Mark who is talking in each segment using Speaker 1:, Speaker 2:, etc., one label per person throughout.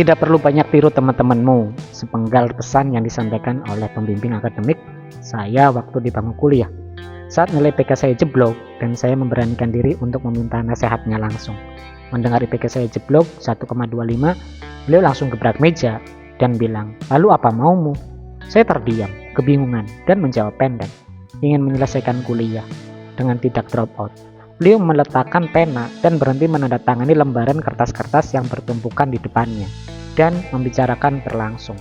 Speaker 1: Tidak perlu banyak tiru teman-temanmu. Sepenggal pesan yang disampaikan oleh pembimbing akademik saya waktu di bangku kuliah. Saat nilai IPK saya jeblok dan saya memberanikan diri untuk meminta nasihatnya langsung. Mendengar IPK saya jeblok 1,25, beliau langsung gebrak meja dan bilang, "Lalu apa maumu?" Saya terdiam, kebingungan, dan menjawab pendek, ingin menyelesaikan kuliah dengan tidak drop out. Beliau meletakkan pena dan berhenti menandatangani lembaran kertas-kertas yang bertumpukan di depannya dan membicarakan berlangsung.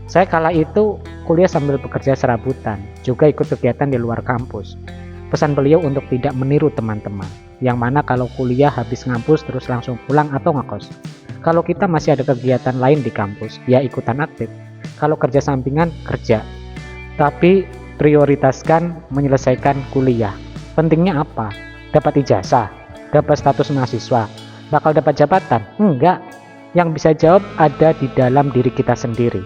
Speaker 1: Saya kala itu kuliah sambil bekerja serabutan, juga ikut kegiatan di luar kampus. Pesan beliau untuk tidak meniru teman-teman, yang mana kalau kuliah habis ngampus terus langsung pulang atau ngekos. Kalau kita masih ada kegiatan lain di kampus, ya ikutan aktif. Kalau kerja sampingan, kerja. Tapi prioritaskan menyelesaikan kuliah. Pentingnya apa? Dapat ijazah, dapat status mahasiswa, bakal dapat jabatan? Enggak. Yang bisa jawab ada di dalam diri kita sendiri.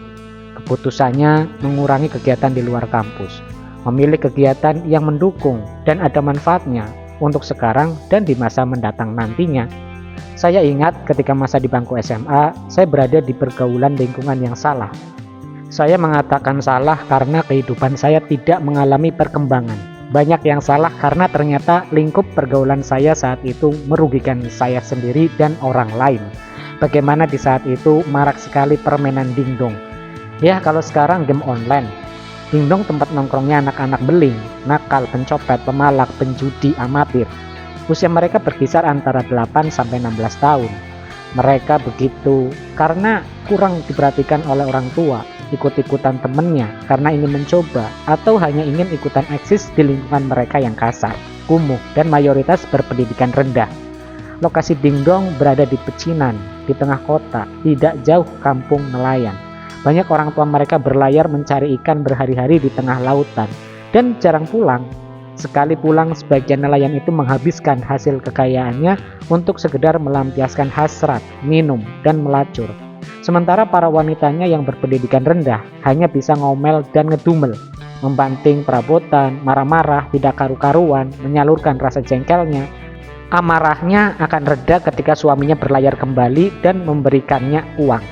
Speaker 1: Keputusannya mengurangi kegiatan di luar kampus, memilih kegiatan yang mendukung dan ada manfaatnya untuk sekarang dan di masa mendatang nantinya. Saya ingat ketika masa di bangku SMA, saya berada di pergaulan lingkungan yang salah. Saya mengatakan salah karena kehidupan saya tidak mengalami perkembangan. Banyak yang salah karena ternyata lingkup pergaulan saya saat itu merugikan saya sendiri dan orang lain. Bagaimana di saat itu marak sekali permainan dingdong. Ya kalau sekarang game online. Dingdong tempat nongkrongnya anak-anak beling, nakal, pencopet, pemalak, penjudi, amatir. Usia mereka berkisar antara 8 sampai 16 tahun. Mereka begitu karena kurang diperhatikan oleh orang tua, ikut-ikutan temennya karena ingin mencoba, atau hanya ingin ikutan eksis di lingkungan mereka yang kasar, kumuh, dan mayoritas berpendidikan rendah. Lokasi dingdong berada di pecinan, di tengah kota, tidak jauh kampung nelayan. Banyak orang tua mereka berlayar mencari ikan berhari-hari di tengah lautan, dan jarang pulang. Sekali pulang, sebagian nelayan itu menghabiskan hasil kekayaannya untuk sekedar melampiaskan hasrat, minum, dan melacur. Sementara para wanitanya yang berpendidikan rendah hanya bisa ngomel dan ngedumel, membanting perabotan, marah-marah, tidak karu-karuan, menyalurkan rasa jengkelnya. Amarahnya akan reda ketika suaminya berlayar kembali dan memberikannya uang.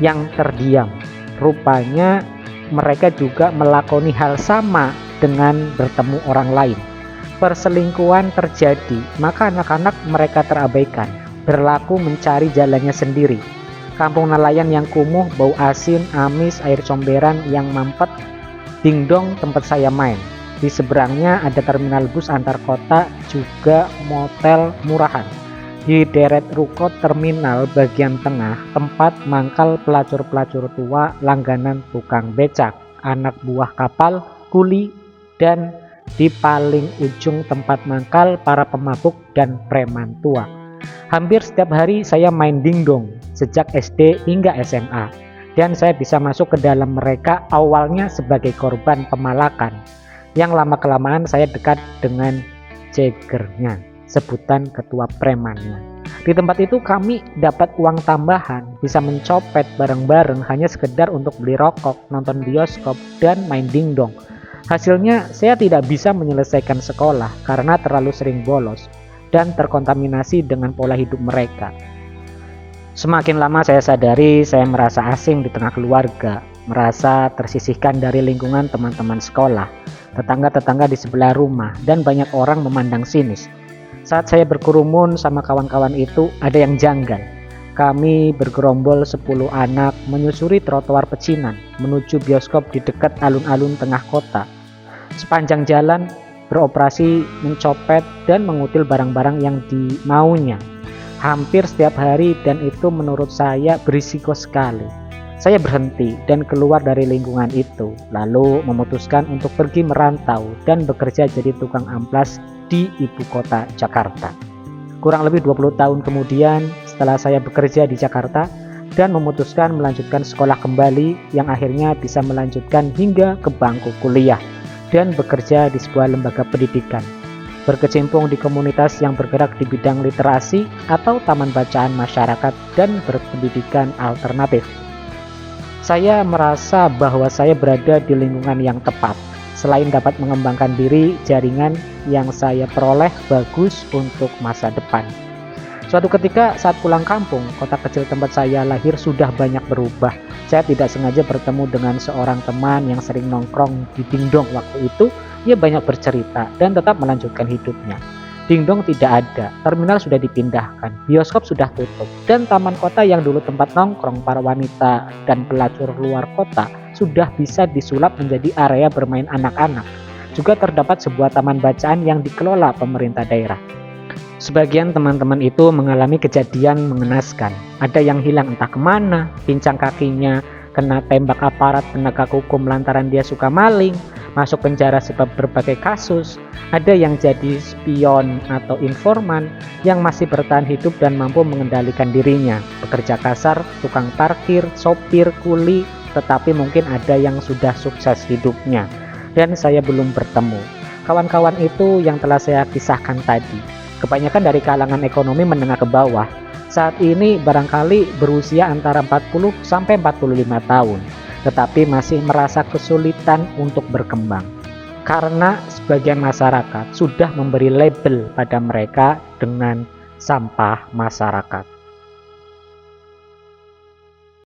Speaker 1: Yang terdiam, rupanya mereka juga melakoni hal sama dengan bertemu orang lain. Perselingkuhan terjadi, maka anak-anak mereka terabaikan, berlaku mencari jalannya sendiri. Kampung nelayan yang kumuh, bau asin, amis, air comberan yang mampet. Dingdong tempat saya main. Di seberangnya ada terminal bus antar kota, juga motel murahan. Di deret ruko terminal bagian tengah, tempat mangkal pelacur-pelacur tua, langganan tukang becak, anak buah kapal, kuli, dan di paling ujung tempat mangkal para pemabuk dan preman tua. Hampir setiap hari saya main dingdong sejak SD hingga SMA, dan saya bisa masuk ke dalam mereka awalnya sebagai korban pemalakan, yang lama-kelamaan saya dekat dengan jegernya, sebutan ketua premannya. Di tempat itu kami dapat uang tambahan, bisa mencopet bareng-bareng hanya sekedar untuk beli rokok, nonton bioskop, dan main dingdong. Hasilnya saya tidak bisa menyelesaikan sekolah karena terlalu sering bolos dan terkontaminasi dengan pola hidup mereka. Semakin lama saya sadari saya merasa asing di tengah keluarga, merasa tersisihkan dari lingkungan teman-teman sekolah, tetangga-tetangga di sebelah rumah, dan banyak orang memandang sinis. Saat saya berkerumun sama kawan-kawan itu, ada yang janggal. Kami bergerombol 10 anak menyusuri trotoar pecinan menuju bioskop di dekat alun-alun tengah kota. Sepanjang jalan beroperasi mencopet dan mengutil barang-barang yang dimaunya. Hampir setiap hari, dan itu menurut saya berisiko sekali. Saya berhenti dan keluar dari lingkungan itu, lalu memutuskan untuk pergi merantau dan bekerja jadi tukang amplas di ibu kota Jakarta. Kurang lebih 20 tahun kemudian, setelah saya bekerja di Jakarta dan memutuskan melanjutkan sekolah kembali, yang akhirnya bisa melanjutkan hingga ke bangku kuliah dan bekerja di sebuah lembaga pendidikan, berkecimpung di komunitas yang bergerak di bidang literasi atau taman bacaan masyarakat dan berpendidikan alternatif. Saya merasa bahwa saya berada di lingkungan yang tepat. Selain dapat mengembangkan diri, jaringan yang saya peroleh bagus untuk masa depan. Suatu ketika saat pulang kampung, kota kecil tempat saya lahir sudah banyak berubah. Saya tidak sengaja bertemu dengan seorang teman yang sering nongkrong di Dingdong waktu itu. Ia banyak bercerita dan tetap melanjutkan hidupnya. Dingdong tidak ada, terminal sudah dipindahkan, bioskop sudah tutup, dan taman kota yang dulu tempat nongkrong para wanita dan pelacur luar kota sudah bisa disulap menjadi area bermain anak-anak. Juga terdapat sebuah taman bacaan yang dikelola pemerintah daerah. Sebagian teman-teman itu mengalami kejadian mengenaskan. Ada yang hilang entah kemana, pincang kakinya, kena tembak aparat penegak hukum lantaran dia suka maling, masuk penjara sebab berbagai kasus. Ada yang jadi spion atau informan yang masih bertahan hidup dan mampu mengendalikan dirinya, bekerja kasar, tukang parkir, sopir, kuli, tetapi mungkin ada yang sudah sukses hidupnya. Dan saya belum bertemu. Kawan-kawan itu yang telah saya kisahkan tadi. Kebanyakan dari kalangan ekonomi menengah ke bawah. Saat ini barangkali berusia antara 40 sampai 45 tahun, tetapi masih merasa kesulitan untuk berkembang. Karena sebagian masyarakat sudah memberi label pada mereka dengan sampah masyarakat.